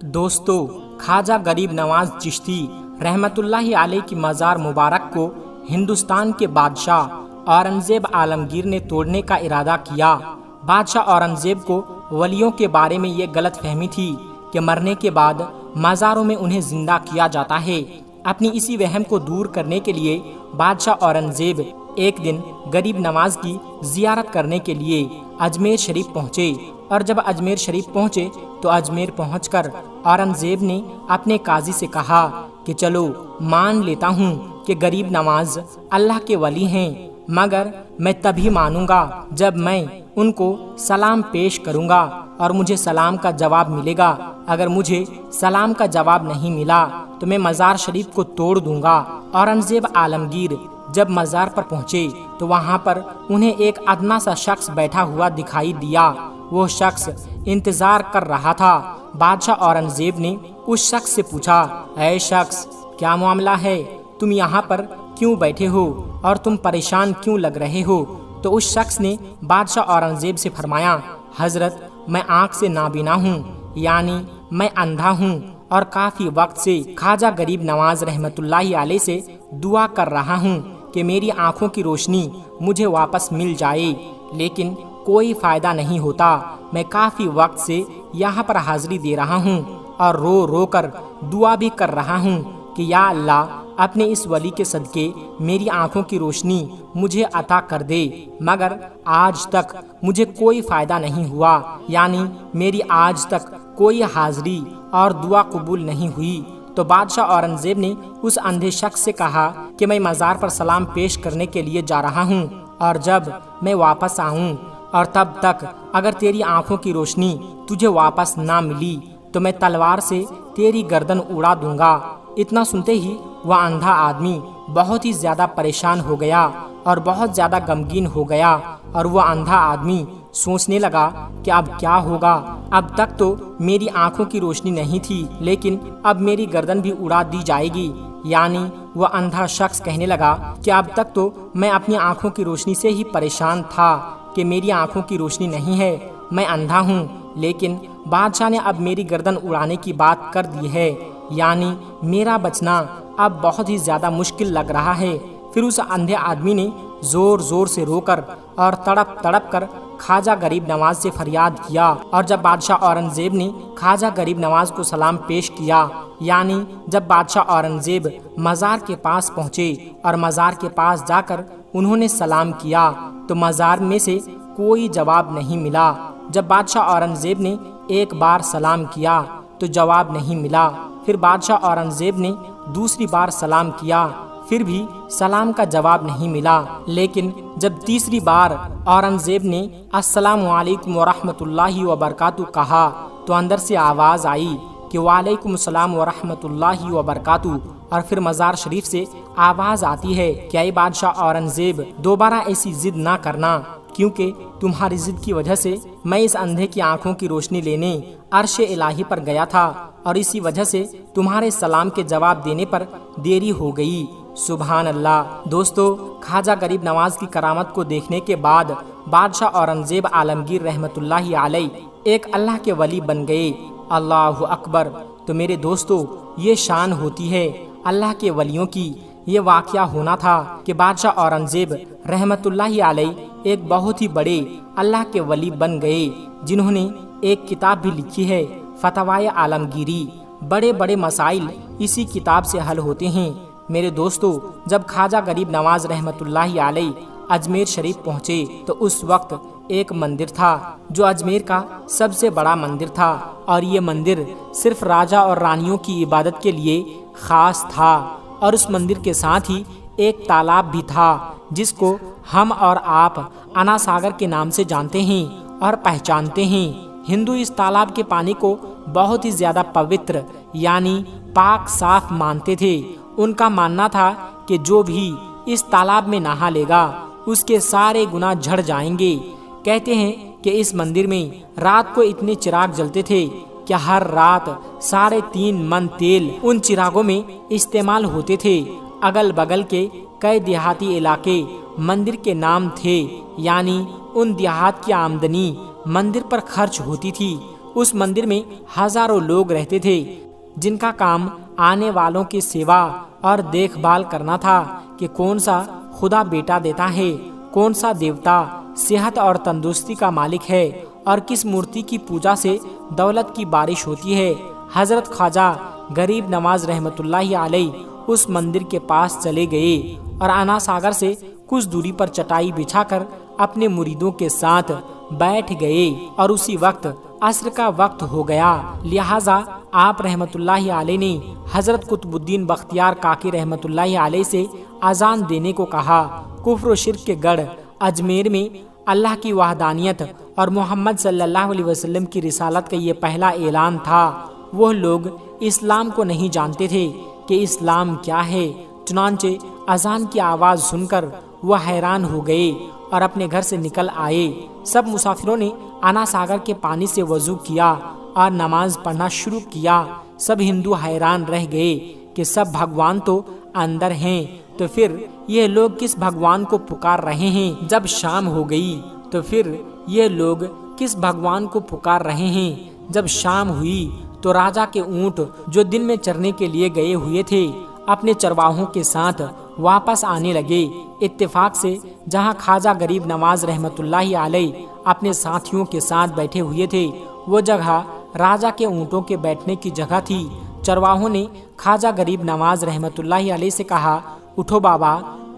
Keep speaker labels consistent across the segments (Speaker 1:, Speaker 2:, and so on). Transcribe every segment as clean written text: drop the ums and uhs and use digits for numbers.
Speaker 1: دوستو، خواجہ غریب نواز چشتی رحمت اللہ علیہ کی مزار مبارک کو ہندوستان کے بادشاہ اورنگزیب عالمگیر نے توڑنے کا ارادہ کیا۔ بادشاہ اورنگزیب کو ولیوں کے بارے میں یہ غلط فہمی تھی کہ مرنے کے بعد مزاروں میں انہیں زندہ کیا جاتا ہے۔ اپنی اسی وہم کو دور کرنے کے لیے بادشاہ اورنگزیب ایک دن غریب نواز کی زیارت کرنے کے لیے اجمیر شریف پہنچے، اور جب اجمیر شریف پہنچے تو اجمیر پہنچ کر اورنگزیب نے اپنے قاضی سے کہا کہ چلو مان لیتا ہوں کہ غریب نواز اللہ کے ولی ہیں، مگر میں تبھی مانوں گا جب میں ان کو سلام پیش کروں گا اور مجھے سلام کا جواب ملے گا۔ اگر مجھے سلام کا جواب نہیں ملا تو میں مزار شریف کو توڑ دوں گا۔ اورنگزیب عالمگیر جب مزار پر پہنچے تو وہاں پر انہیں ایک ادنا سا شخص بیٹھا ہوا دکھائی دیا۔ وہ شخص انتظار کر رہا تھا۔ بادشاہ اورنگزیب نے اس شخص سے پوچھا، اے شخص، کیا معاملہ ہے؟ تم یہاں پر کیوں بیٹھے ہو اور تم پریشان کیوں لگ رہے ہو؟ تو اس شخص نے بادشاہ اورنگزیب سے فرمایا، حضرت، میں آنکھ سے نابینا ہوں، یعنی میں اندھا ہوں، اور کافی وقت سے خواجہ غریب نواز رحمت اللہ علیہ سے دعا کر رہا ہوں کہ میری آنکھوں کی روشنی مجھے واپس مل جائے، لیکن کوئی فائدہ نہیں ہوتا۔ میں کافی وقت سے یہاں پر حاضری دے رہا ہوں اور رو رو کر دعا بھی کر رہا ہوں کہ یا اللہ، اپنے اس ولی کے صدقے میری آنکھوں کی روشنی مجھے عطا کر دے، مگر آج تک مجھے کوئی فائدہ نہیں ہوا، یعنی میری آج تک کوئی حاضری اور دعا قبول نہیں ہوئی۔ تو بادشاہ اورنگزیب نے اس اندھے شخص سے کہا کہ میں مزار پر سلام پیش کرنے کے لیے جا رہا ہوں، اور جب میں واپس آؤں اور تب تک اگر تیری آنکھوں کی روشنی تجھے واپس نہ ملی تو میں تلوار سے تیری گردن اڑا دوں گا۔ اتنا سنتے ہی وہ اندھا آدمی بہت ہی زیادہ پریشان ہو گیا اور بہت زیادہ غمگین ہو گیا، اور وہ اندھا آدمی سوچنے لگا کہ اب کیا ہوگا؟ اب تک تو میری آنکھوں کی روشنی نہیں تھی، لیکن اب میری گردن بھی اڑا دی جائے گی۔ یعنی وہ اندھا شخص کہنے لگا کہ اب تک تو میں اپنی آنکھوں کی روشنی سے ہی پریشان تھا کہ میری آنکھوں کی روشنی نہیں ہے، میں اندھا ہوں، لیکن بادشاہ نے اب میری گردن اڑانے کی بات کر دی ہے، یعنی میرا بچنا اب بہت ہی زیادہ مشکل لگ رہا ہے۔ پھر اس اندھے آدمی نے زور زور سے رو کر اور تڑپ تڑپ کر خواجہ غریب نواز سے فریاد کیا، اور جب بادشاہ اورنگزیب نے خواجہ غریب نواز کو سلام پیش کیا، یعنی جب بادشاہ اورنگزیب مزار کے پاس پہنچے اور مزار کے پاس جا کر انہوں نے سلام کیا تو مزار میں سے کوئی جواب نہیں ملا۔ جب بادشاہ اورنگزیب نے ایک بار سلام کیا تو جواب نہیں ملا۔ پھر بادشاہ اورنگزیب نے دوسری بار سلام کیا، پھر بھی سلام کا جواب نہیں ملا۔ لیکن جب تیسری بار اورنگزیب نے السلام علیکم ورحمۃ اللہ وبرکاتہ کہا تو اندر سے آواز آئی کہ وعلیکم السلام ورحمۃ اللہ وبرکاتہ، اور پھر مزار شریف سے آواز آتی ہے کہ اے بادشاہ اورنگزیب، دوبارہ ایسی ضد نہ کرنا، کیونکہ تمہاری ضد کی وجہ سے میں اس اندھے کی آنکھوں کی روشنی لینے عرش الہی پر گیا تھا، اور اسی وجہ سے تمہارے سلام کے جواب دینے پر دیری ہو گئی۔ سبحان اللہ۔ دوستو، خواجہ غریب نواز کی کرامت کو دیکھنے کے بعد بادشاہ اورنگزیب عالمگیر رحمت اللہ علیہ ایک اللہ کے ولی بن گئے۔ اللہ اکبر۔ تو میرے دوستو، یہ شان ہوتی ہے اللہ کے ولیوں کی۔ یہ واقعہ ہونا تھا کہ بادشاہ اورنگزیب رحمت اللہ علیہ ایک بہت ہی بڑے اللہ کے ولی بن گئے، جنہوں نے ایک کتاب بھی لکھی ہے، فتاوائے عالمگیری۔ بڑے بڑے مسائل اسی کتاب سے حل ہوتے ہیں۔ میرے دوستو، جب خواجہ غریب نواز رحمت اللہ علیہ اجمیر شریف پہنچے تو اس وقت ایک مندر تھا جو اجمیر کا سب سے بڑا مندر تھا، اور یہ مندر صرف راجہ اور رانیوں کی عبادت کے لیے خاص تھا، اور اس مندر کے ساتھ ہی ایک تالاب بھی تھا جس کو ہم اور آپ انا ساگر کے نام سے جانتے ہیں اور پہچانتے ہیں۔ ہندو اس تالاب کے پانی کو بہت ہی زیادہ پوتر، یعنی پاک صاف مانتے تھے۔ ان کا ماننا تھا کہ جو بھی اس تالاب میں نہا لے گا اس کے سارے گناہ جھڑ جائیں گے۔ کہتے ہیں کہ اس مندر میں رات کو اتنے چراغ جلتے تھے کہ ہر رات 3.5 من تیل ان چراغوں میں استعمال ہوتے تھے۔ اگل بگل کے کئی دیہاتی علاقے مندر کے نام تھے، یعنی ان دیہات کی آمدنی مندر پر خرچ ہوتی تھی۔ उस मंदिर में हजारों लोग रहते थे जिनका काम आने वालों की सेवा और देखभाल करना था कि कौन सा खुदा बेटा देता है, कौन सा देवता सेहत और तंदुरुस्ती का मालिक है और किस मूर्ति की पूजा से दौलत की बारिश होती है। हजरत ख्वाजा गरीब नवाज रहमतुल्लाहि अलैह उस मंदिर के पास चले गए और आना सागर से कुछ दूरी पर चटाई बिछाकर अपने मुरीदों के साथ बैठ गए और उसी वक्त असर का वक्त हो गया। लिहाजा आप रहमतुल्लाहि अलैह ने हजरत कुतुबुद्दीन बख्तियार काकी रहमतुल्लाहि अलैह से अजान देने को कहा। कुफ्र व शिर्क के गढ़ अजमेर में अल्लाह की वहदानियत और मोहम्मद सल्लल्लाहु अलैहि वसल्लम की रिसालत का ये पहला ऐलान था। वह लोग इस्लाम को नहीं जानते थे कि इस्लाम क्या है, चुनांचे अजान की आवाज़ सुनकर वह हैरान हो गए और अपने घर से निकल आए। सब मुसाफिरों ने आना सागर के पानी से वजू किया और नमाज पढ़ना शुरू किया। सब हिंदू हैरान रह गए कि सब भगवान तो अंदर हैं, तो फिर ये लोग किस भगवान को पुकार रहे हैं। जब शाम हो गई तो फिर ये लोग किस भगवान को पुकार रहे हैं। जब शाम हुई तो राजा के ऊंट जो दिन में चरने के लिए गए हुए थे अपने चरवाहों के साथ वापस आने लगे। इत्तेफाक से जहां ख्वाजा गरीब नवाज रहमतुल्लाहि अलैह अपने साथियों के साथ बैठे हुए थे वो जगह राजा के ऊंटों के बैठने की जगह थी। चरवाहों ने ख्वाजा गरीब नवाज रहमतुल्लाहि अलैह से कहा, उठो बाबा,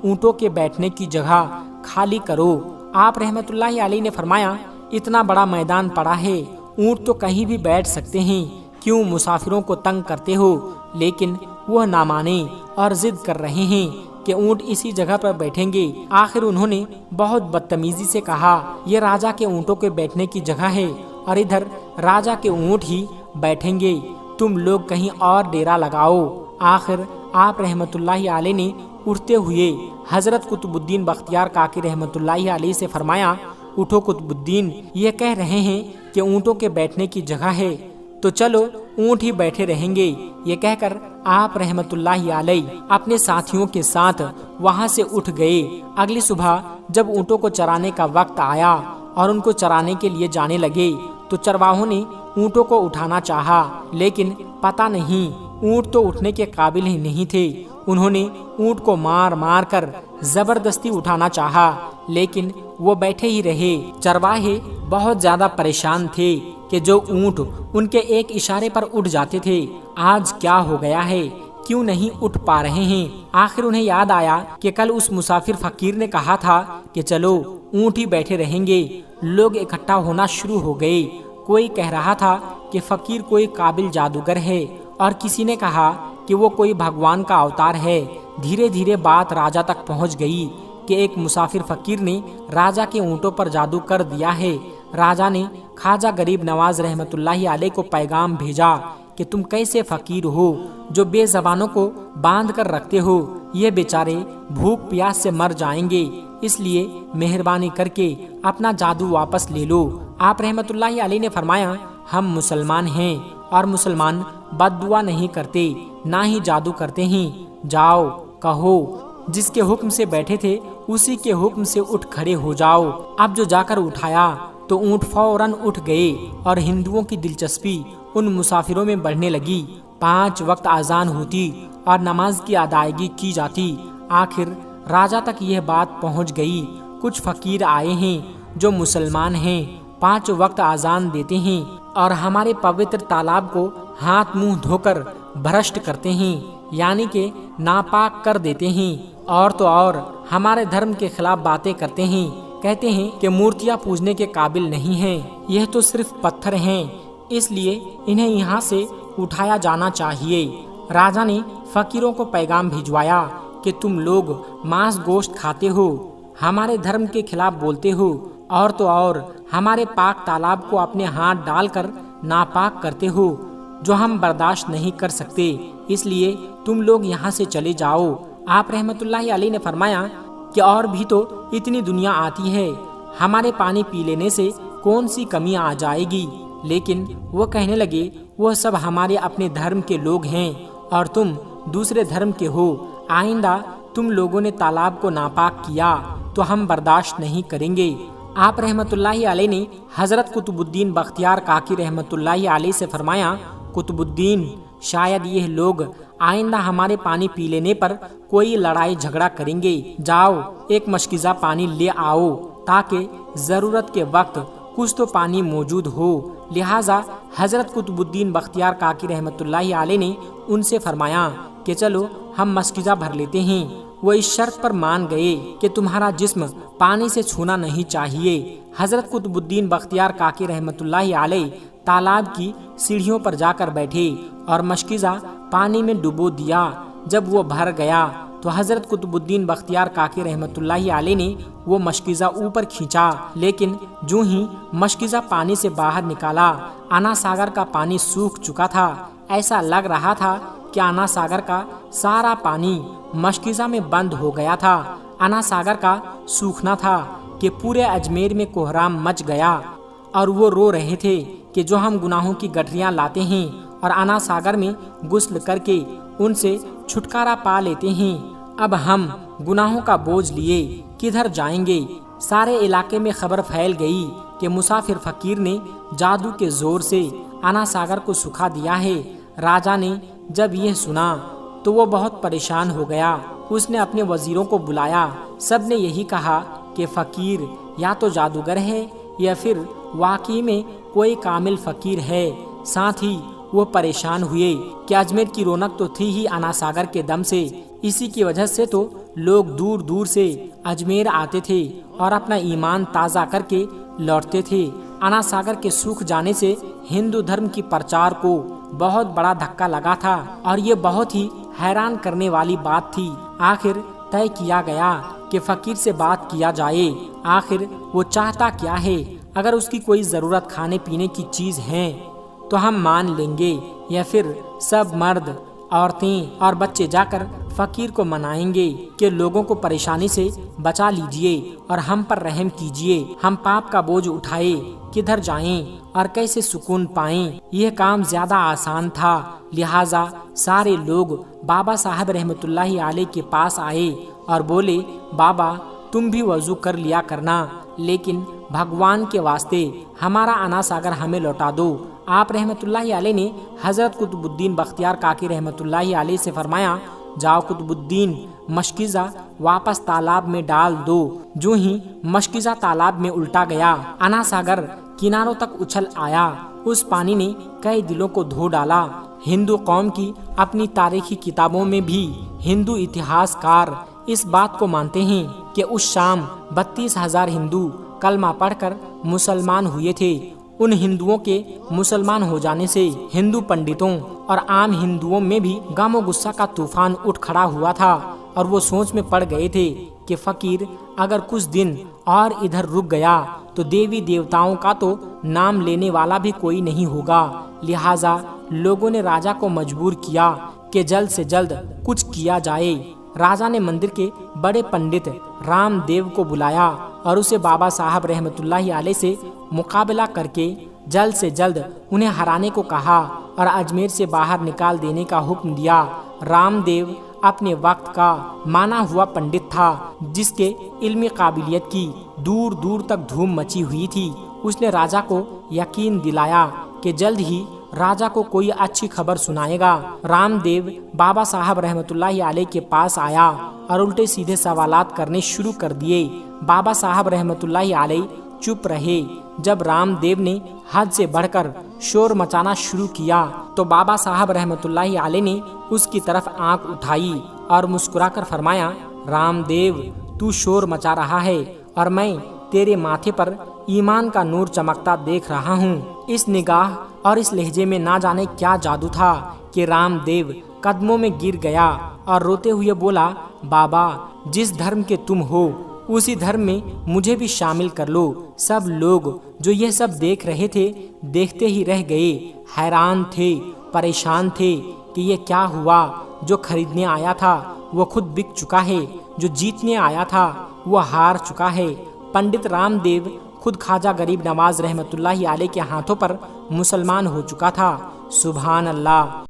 Speaker 1: ऊंटों के बैठने की जगह खाली करो। आप रहमतुल्लाहि अलैह ने फरमाया, इतना बड़ा मैदान पड़ा है, ऊंट तो कहीं भी बैठ सकते हैं, क्यों मुसाफिरों को तंग करते हो। लेकिन वह ना माने और जिद कर रहे हैं कि ऊंट इसी जगह पर बैठेंगे। आखिर उन्होंने बहुत बदतमीजी से कहा, यह राजा के ऊंटों के बैठने की जगह है और इधर राजा के ऊंट ही बैठेंगे, तुम लोग कहीं और डेरा लगाओ। आखिर आप रहमतुल्लाहि अलैह ने उठते हुए हजरत कुतुबुद्दीन बख्तियार काकी रहमतुल्लाहि अलैह से फरमाया, उठो कुतुबुद्दीन, ये कह रहे हैं कि ऊंटों के बैठने की जगह है, तो चलो ऊंट ही बैठे रहेंगे। ये कहकर आप रहमतुल्लाहि अलैह अपने साथियों के साथ वहां से उठ गए। अगली सुबह जब ऊंटों को चराने का वक्त आया और उनको चराने के लिए जाने लगे तो चरवाहों ने ऊंटों को उठाना चाहा, लेकिन पता नहीं ऊंट तो उठने के काबिल ही नहीं थे। उन्होंने ऊंट को मार मार कर जबरदस्ती उठाना चाहा, लेकिन वो बैठे ही रहे। चरवाहे बहुत ज्यादा परेशान थे कि जो ऊंट उनके एक इशारे पर उठ जाते थे, आज क्या हो गया है, क्यों नहीं उठ पा रहे हैं। आखिर उन्हें याद आया कि कल उस मुसाफिर फकीर ने कहा था कि चलो ऊंट ही बैठे रहेंगे। लोग इकट्ठा होना शुरू हो गए। कोई कह रहा था कि फकीर कोई काबिल जादूगर है और किसी ने कहा कि वो कोई भगवान का अवतार है। धीरे धीरे बात राजा तक पहुंच गई कि एक मुसाफिर फकीर ने राजा के ऊंटों पर जादू कर दिया है। राजा ने ख्वाजा गरीब नवाज रहमतुल्लाहि अलैह को पैगाम भेजा कि तुम कैसे फकीर हो जो बेज़बानों को बांध कर रखते हो, ये बेचारे भूख प्यास से मर जाएंगे, इसलिए मेहरबानी करके अपना जादू वापस ले लो। आप रहमतुल्लाहि अलैह ने फरमाया, हम मुसलमान हैं और मुसलमान बद्दुआ नहीं करते, ना ही जादू करते हैं। जाओ कहो जिसके हुक्म से बैठे थे उसी के हुक्म से उठ खड़े हो जाओ। अब जो जाकर उठाया तो ऊंट फौरन उठ गए और हिंदुओं की दिलचस्पी उन मुसाफिरों में बढ़ने लगी। 5 वक्त अजान होती और नमाज की अदायगी की जाती। आखिर राजा तक यह बात पहुंच गई। कुछ फकीर आए हैं जो मुसलमान हैं, 5 वक्त अजान देते हैं और हमारे पवित्र तालाब को हाथ मुंह धोकर भ्रष्ट करते हैं, यानी कि नापाक कर देते हैं। और तो और हमारे धर्म के खिलाफ बातें करते हैं, कहते हैं कि मूर्तियां पूजने के काबिल नहीं हैं, यह तो सिर्फ पत्थर हैं, इसलिए इन्हें यहाँ से उठाया जाना चाहिए। राजा ने फकीरों को पैगाम भिजवाया कि तुम लोग मांस गोश्त खाते हो, हमारे धर्म के खिलाफ बोलते हो और तो और हमारे पाक तालाब को अपने हाथ डालकर नापाक करते हो, जो हम बर्दाश्त नहीं कर सकते, इसलिए तुम लोग यहाँ से चले जाओ। आप रहमतुल्लाहि अलैह ने फरमाया कि और भी तो इतनी दुनिया आती है, हमारे पानी पी लेने से कौन सी कमी आ जाएगी। लेकिन वो कहने लगे, वह सब हमारे अपने धर्म के लोग हैं और तुम दूसरे धर्म के हो। आइंदा तुम लोगों ने तालाब को नापाक किया तो हम बर्दाश्त नहीं करेंगे। آپ रहमतुल्लाहि अलैह ने हज़रत कुतुबुद्दीन बख्तियार काकी रहमतुल्लाहि अलैह से फरमाया, कुतुबुद्दीन, शायद ये लोग आइंदा हमारे पानी पी लेने पर कोई लड़ाई झगड़ा करेंगे। जाओ एक मशकीज़ा पानी ले आओ ताकि ज़रूरत के वक्त कुछ तो पानी मौजूद हो। लिहाजा हज़रत कुतुबुद्दीन बख्तियार काकी रहमतुल्लाहि अलैह ने उनसे फरमाया कि चलो हम मशकीज़ा भर लेते हैं। वो इस शर्त पर मान गए कि तुम्हारा जिस्म पानी से छूना नहीं चाहिए। हज़रत कुतुबुद्दीन बख्तियार काकी रहमतुल्लाहि अलैह तालाब की सीढ़ियों पर जाकर बैठे और मशकीज़ा पानी में डुबो दिया। जब वो भर गया तो हज़रत कुतुबुद्दीन बख्तियार काकी रहमतुल्लाहि अलैह ने वो मशकीज़ा ऊपर खींचा, लेकिन जो ही मशकीज़ा पानी से बाहर निकाला, आना सागर का पानी सूख चुका था। ऐसा लग रहा था कि आना सागर का सारा पानी मशकीज़ा में बंद हो गया था। आना सागर का सूखना था कि पूरे अजमेर में कोहराम मच गया और वो रो रहे थे कि जो हम गुनाहों की गठरियाँ लाते हैं और आना सागर में गुस्ल करके उनसे छुटकारा पा लेते हैं, अब हम गुनाहों का बोझ लिए किधर जाएंगे। सारे इलाके में खबर फैल गई कि मुसाफिर फकीर ने जादू के जोर से आना सागर को सुखा दिया है। राजा ने जब यह सुना तो वो बहुत परेशान हो गया। उसने अपने वजीरों को बुलाया। सब ने यही कहा कि फकीर या तो जादूगर है या फिर वाकई में कोई कामिल फकीर है। साथ ही वो परेशान हुए कि अजमेर की रौनक तो थी ही आना सागर के दम से, इसी की वजह से तो लोग दूर दूर से अजमेर आते थे और अपना ईमान ताज़ा करके लौटते थे। आना सागर के सूख जाने से हिंदू धर्म की प्रचार को बहुत बड़ा धक्का लगा था और ये बहुत ही हैरान करने वाली बात थी। आखिर तय किया गया कि फकीर से बात किया जाए। आखिर वो चाहता क्या है? अगर उसकी कोई ज़रूरत खाने पीने की चीज़ है तो हम मान लेंगे, या फिर सब मर्द, औरतें और बच्चे जाकर फकीर को मनाएंगे कि लोगों को परेशानी से बचा लीजिए और हम पर रहम कीजिए। हम पाप का बोझ उठाए किधर जाएं और कैसे सुकून पाएं। यह काम ज्यादा आसान था। लिहाजा सारे लोग बाबा साहब रहमतुल्लाहि अलैह के पास आए और बोले, बाबा तुम भी वजू कर लिया करना, लेकिन भगवान के वास्ते हमारा आना सागर हमें लौटा दो। आप रहमतुल्लाहि अलैह ने हज़रत कुतुबुद्दीन बख्तियार काकी रहमतुल्लाहि अलैह से फरमाया, जाओ कुतुबुद्दीन, मशकीज़ा वापस तालाब में डाल दो। जो ही मशकीज़ा तालाब में उल्टा गया, आना सागर किनारों तक उछल आया। उस पानी ने कई दिलों को धो डाला। हिंदू कौम की अपनी तारीखी किताबों में भी हिंदू इतिहासकार इस बात को मानते हैं कि उस शाम 32,000 हिंदू कलमा पढ़कर मुसलमान हुए थे। उन हिंदुओं के मुसलमान हो जाने से हिंदू पंडितों और आम हिंदुओं में भी गम और गुस्सा का तूफान उठ खड़ा हुआ था और वो सोच में पड़ गए थे कि फकीर अगर कुछ दिन और इधर रुक गया तो देवी देवताओं का तो नाम लेने वाला भी कोई नहीं होगा। लिहाजा लोगों ने राजा को मजबूर किया कि जल्द से जल्द कुछ किया जाए। राजा ने मंदिर के बड़े पंडित रामदेव को बुलाया और उसे बाबा साहब रहमतुल्लाहि अलैह से मुकाबला करके जल्द से जल्द उन्हें हराने को कहा और अजमेर से बाहर निकाल देने का हुक्म दिया। रामदेव अपने वक्त का माना हुआ पंडित था, जिसके इल्मी काबिलियत की दूर दूर तक धूम मची हुई थी। उसने राजा को यकीन दिलाया कि जल्द ही राजा को कोई अच्छी खबर सुनाएगा। रामदेव बाबा साहब रहमतुल्लाहि अलैह के पास आया और उल्टे सीधे सवालात करने शुरू कर दिए। बाबा साहब रहमतुल्लाहि अलैह चुप रहे। जब रामदेव ने हद से बढ़कर शोर मचाना शुरू किया तो बाबा साहब रहमतुल्लाहि अलैह ने उसकी तरफ आंख उठाई और मुस्कुराकर फरमाया, रामदेव तू शोर मचा रहा है और मैं तेरे माथे पर ईमान का नूर चमकता देख रहा हूँ। इस निगाह और इस लहजे में ना जाने क्या जादू था कि रामदेव कदमों में गिर गया और रोते हुए बोला, बाबा जिस धर्म के तुम हो उसी धर्म में मुझे भी शामिल कर लो। सब लोग जो यह सब देख रहे थे देखते ही रह गए, हैरान थे, परेशान थे कि ये क्या हुआ। जो खरीदने आया था वो खुद बिक चुका है, जो जीतने आया था वो हार चुका है। पंडित रामदेव खुद ख्वाजा गरीब नवाज रहमतुल्लाहि अलैह के हाथों पर मुसलमान हो चुका था। सुभान अल्लाह।